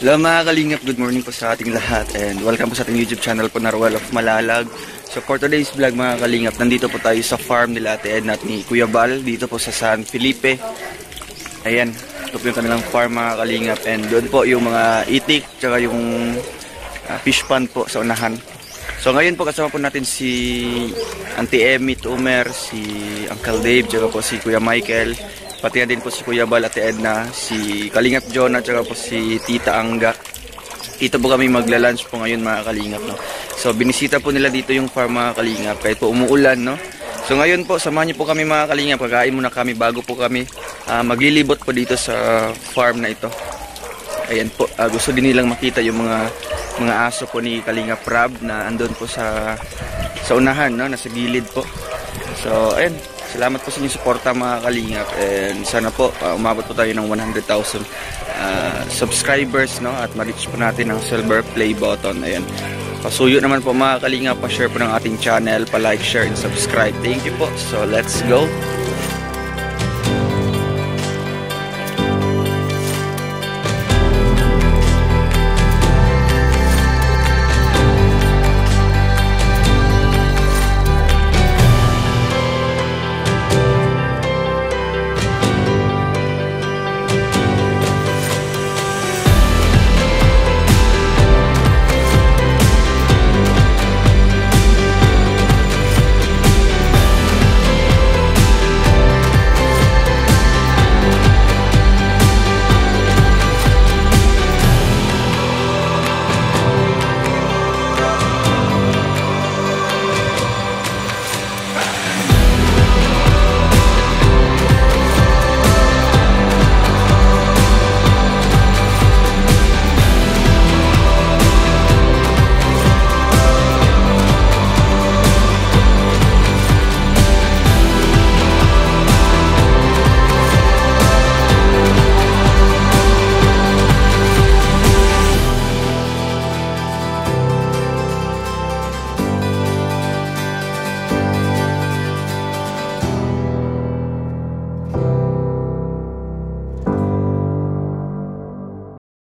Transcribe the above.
Hello mga kalingap, good morning po sa ating lahat and welcome po sa ating YouTube channel po na Ruel of Malalag. So for today's vlog mga kalingap, nandito po tayo sa farm nila Ate Edna at ni Kuya Bal dito po sa San Felipe. Ayan, ito po yung kanilang farm mga kalingap and doon po yung mga itik tsaka yung fish pond po sa unahan. So ngayon po kasama po natin si Auntie Emmy Tumer, si Uncle Dave tsaka po si Kuya Michael. Pati na din po si Kuya Bal, Ate Edna, si Kalingap Jonah, at po si Tita Angga. Dito po kami magla-lunch po ngayon mga Kalingap. No? So binisita po nila dito yung farm mga Kalingap kahit po umuulan. No? So ngayon po, samahan niyo po kami mga Kalingap. Kakain muna kami bago po kami maglilibot po dito sa farm na ito. Ayan po, gusto din nilang makita yung mga aso po ni Kalingap Rab na andun po sa unahan, no? Nasa gilid po. So ayan. Salamat po sa inyong suporta mga Kalingap and sana po umabot po tayo ng 100,000 subscribers, no? At ma-reach po natin ang silver play button. Ayan. Pasuyo naman po mga Kalingap, pa-share po ng ating channel, pa-like, share and subscribe. Thank you po. So let's go.